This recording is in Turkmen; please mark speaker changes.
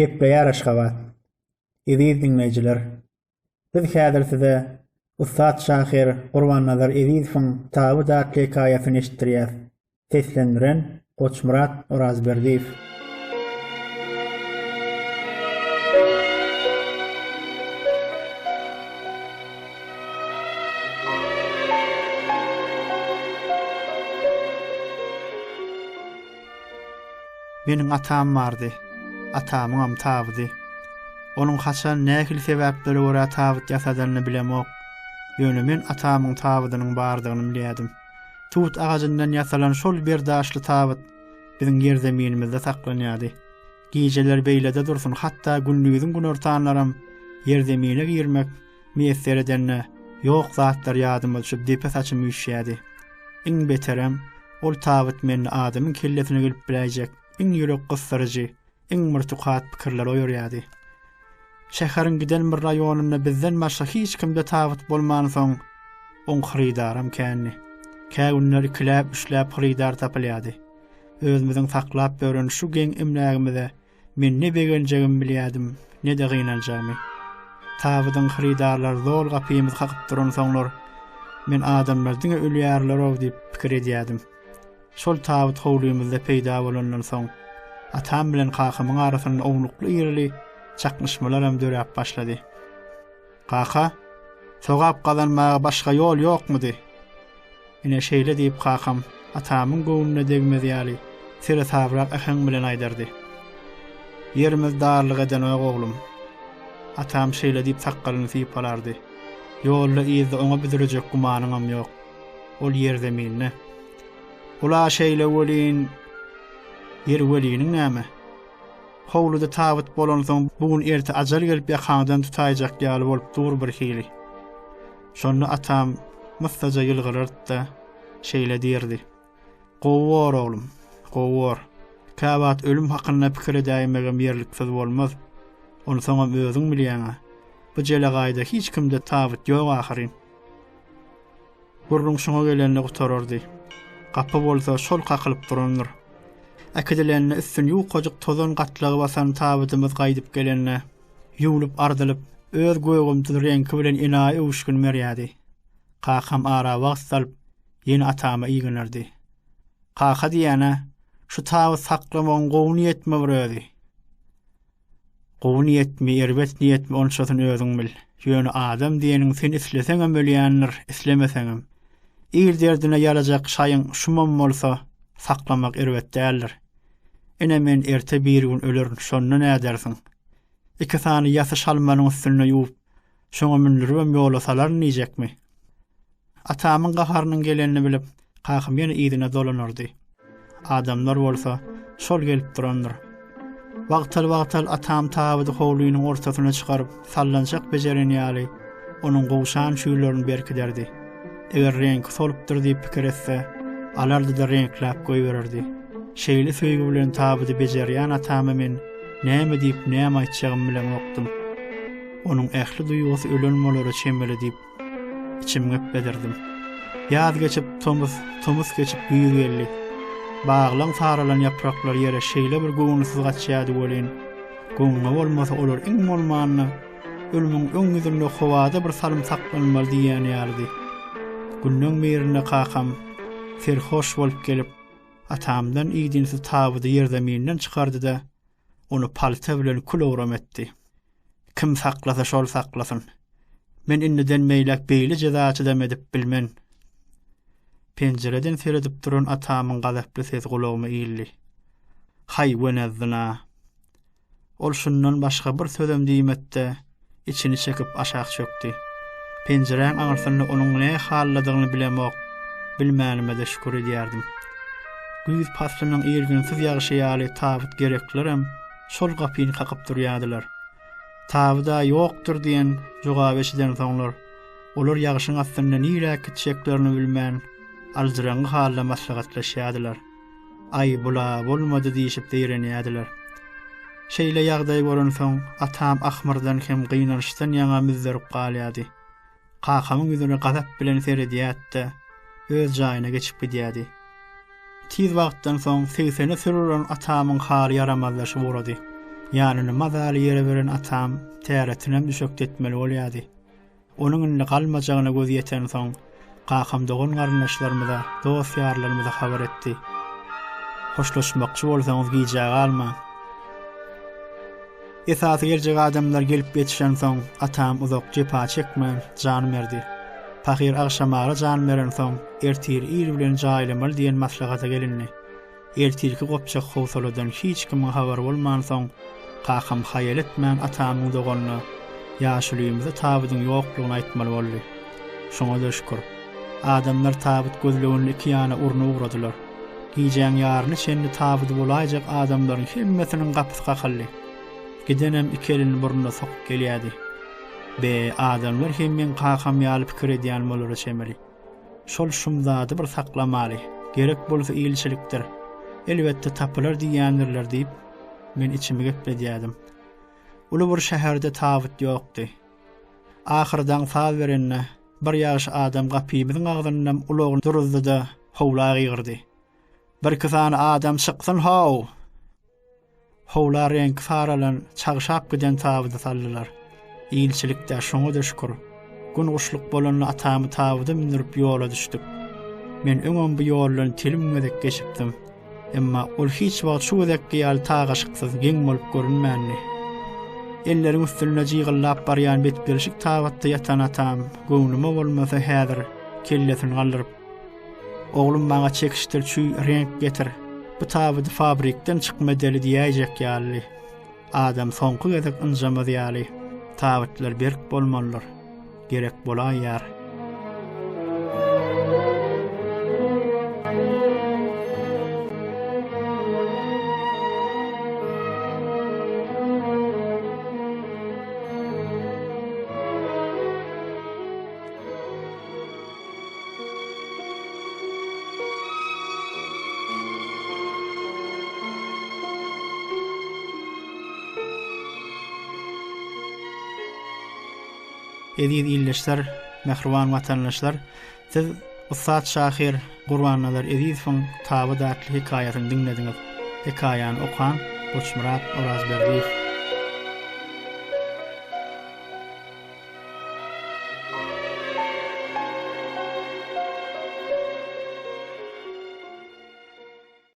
Speaker 1: Geple ýaraşgabat. Eziz dinleýijiler, biz häzir size Ustad Şahyr Gurbanazar Ezizowyň Taby dat hekaýasyny eşitdirýär. Seslendiren Goçmurat Orazberdiýew.
Speaker 2: Meniň atam bardy. Atamyň tabydy. Onuň haçan nähili sebäpleri görä tabyt ýasadyny bilemok. Ýöne men atamyň tabydynyň bardygyny bilýärdim. Tut agajyndan ýasalan şol bir daşly tabyt biziň ýer zeminimizde saklanýardy. Gijeler beýlede dursun, hatda gündüziň gün ortanlaram ýer zemine girmek meýesseredenne ýok zatlar ýadyma düşüp depes açymy üşýärdi. Iň beterem ol tabyt meni adamyň kellesine gelip biläjek. Iň ýürek gysdyryjy, iň murtukat pikirler oýarýardy. Şäheriň giden bir raýonunda bizden başga hiç kimde tabyt bolman soň on hyrydaram känni. Käwünler ikilap üçläp hyrydar tapylýardy. Özümiziň saklap bören şu geň emlägimize men ne begenjegim bilýärdim, ne de gynanjagmy. Tabydyň hyrydarlar zol gapymyzy hakyp duran soňlar men adamlar diňe ölýärler diýip pikir edýärdim. Şol tabyt howlymyzda peýda bolandan soň atam bilen kakymyň arasynda ownukly ýerli çakmışmalar hem dörep başlady. Kaka, sogap kazanmaga başga ýol ýokmudy? Ine şeýle diýip kakam atamyň göwnüne degmedi ýaly. Sere sabrak ähen bilen aýdardy. Ýerimiz darlyk eden oglum. Atam şeýle diýip sakkalyny syýyp alardy. Ýolda ýyzdy oňa bidirejek gumanyňam ýok. Ol ýer zeminine. Ula şeýle welin yer weliniň näme? Howluda tabyt bolan soň bugun erte ajal gelip ýakandan tutaýjak ýaly bolup dur bir hili. Şonu atam mustaja ýylgyrardy, şeýle diýerdi. Gowwar oglum, gowwar. Kabat ölüm hakyna pikir edäýmegem ýerliksiz bolmaz. Onu soňam özüň bilýäňa. Bu jele gaýda hiç kimde tabyt ýok ahyryn. Gurrun şoňa gelenle gutarardy. Kapy bolsa şol kakylyp durandyr. Äkidilenle üstün ýuqajyk tozan gatlagy basan tabytymyz gaýdyp gelenle ýuwlup ardylyp öz goýgumty reňki bilen enaý uşgun merýärdi. Kakam ara wagt salyp ýene atama ýygynerdi. Kaka diýene şu tabyt saklamagyň gowny ýetme birözi. Gowny ýetme, erbet niýetme onçasyn özüň bil. Ýöne adam diýeniň sen isleseňem ölýändir, islemeseňem. İl derdine yarajak şayın şumam bolsa saklamak erbet däldir. Ene men erte bir gün ölürün, şonda ne dersin? İki sany ýasy şalmanyň üstüne ýuwup, şoňa mindiribem ýola salar niýjekmi? Atamyň gaharynyň gelenini bilip, kakam ýene ýygyna dolanardy. Adamlar bolsa şol gelip durandyr. Wagtal atam tabydy howlunyň ortasyna çykaryp, sallanjak bejeren ýaly onuň gowşan şüýlerini berkiderdi. Eger renk solup dur diýip pikir etse, alardy da renkläp goýbererdi. Şeýle söýgi bilen tabydy bejerýän atamy men näme diýip näme aýtjagym bilemokdym. Onuň ähli duýgusy ölenmelere çemeli diýip içimge bedirdim. Ýaz geçip tomuz geçip güýür geldi. Baglaň saralan ýapraklar ýere şeýle bir göwnüsiz gaçýady bolen. Göwnü bolmasa olar iň bolmanyny ölümiň öň ýüzünde howada bir salym saklanmaly diýýän ýardy. Günnüň merine kakam serhoş bolup gelip atamdan ýydynsy tabydy ýer zemininden çykardy da onu palta bilen kulawram etdi. Kim saklasa şol saklasyn. Men indiden meýlek beýle jezaçy demedip bilmen. Penjereden seredip duran atamyň gazaply ses gulagyma ýyldy. Hay wenezdina. Ol şundan başga bir sözüm diýmetde içini çekip aşağı çökdi. Penjereň aňyrsyny onuň ne halladygyny bilemok, bilmänime de şükür edýärdim. Güýz paslynyň ýerginsiz ýagyşy ýaly tabyt gereklerem şol gapyny kakyp durýardylar. Tabyda ýokdur diýen jogap eşiden soňlar, olar ýagyşyň astynda nirä gitjeklerini bilmän, aldyraňy halla maslahatlaşýardylar. Ay bula bolmady diýişip diýrenýärdiler. Şeýle ýagdaý bolan soň atam ahmyrdan hem gynanşdan ýaňa müzderip galýady. Kakamyň ýüzüne gazap bilen seredýärdi, öz jaýyna geçip gidýärdi. Tiz wagtdan soň 80 sürülen atamyň hali yaramazlaşyp urady. Ýanyny mazaly ýere beren atam täretinem düşük etmeli bolýardy. Onuň indi galmajagyna göz ýeten soň gakam dogun garyndaşlarymyza, dost ýarlarymyza habar etdi. Hoşlaşmakçy bolsaňyz giýjäg alma. Esasy geljek adamlar gelip geçişen soň atam uzak jepa çekmän jan berdi. Pahir agşamara jan beren soň ertir ýer bilen jaýlamaly diýen maslahata gelinni. Ertirki gopçak howsaladan hiç kime habar bolman soň gakam haýal etmän atamyň doganyny ýaşulygymyza tabydyň ýoklugyny aýtmaly boldy. Şoňa da şükür. Adamlar tabyt gözlegini iki ýana urna ugradylar. Giýjäň ýaryny şendi tabydy bolajak adamlaryň hemmesiniň gapysy gakally. Gidenem iki elini burnuna sokup gelýärdi. Be adamlar hemmen gakam ýaly pikir edýän bolary şemeli. Şol şumzady bir saklamaly. Gerek bolsa iýilçilikdir. Elbetde tapylar diýändirler diýip men içime gepledýärdim. Ulu bir şäherde tabyt ýokdy. Ahyrdan saz berenne bir ýaş adam gapymyzyň agzyndan ulagyny duruzdy da howla gyrdy. Bir kysany adam çyksyn haw. Howla renk faralan çagşap giden tabydy sallylar. Iýilçilikde şoňa da şükür. Gün guşluk bolany atamy tabydy minirip ýola düşdük. Men öňüm bu ýoldan tilimgedek geçipdim. Emma ol hiç wagt şu wekde ýaly taga şyksyz geň bolup görünmänli. Ellerim üstüne jygyllap barýan betberişik tabatda ýatan atam, göwnüme bolmasa häzir kellesini galdyryp, "Oglum maňa çekiştir şu renk getir. Bu tabydy fabrikden çykmadely" diýäjek ýaly. Adam soňky gezek ynjamaz ýaly. Tabytlar berk bolmalylar. Gerek bolaýar. Ediz illeşler, mehruban watandaşlar, siz Ustad Şahir Gurbannalar Edizowyň taby datly hikaýasyny dinlediňiz. Hikaýany okan Goçmurat Orazberdiýew.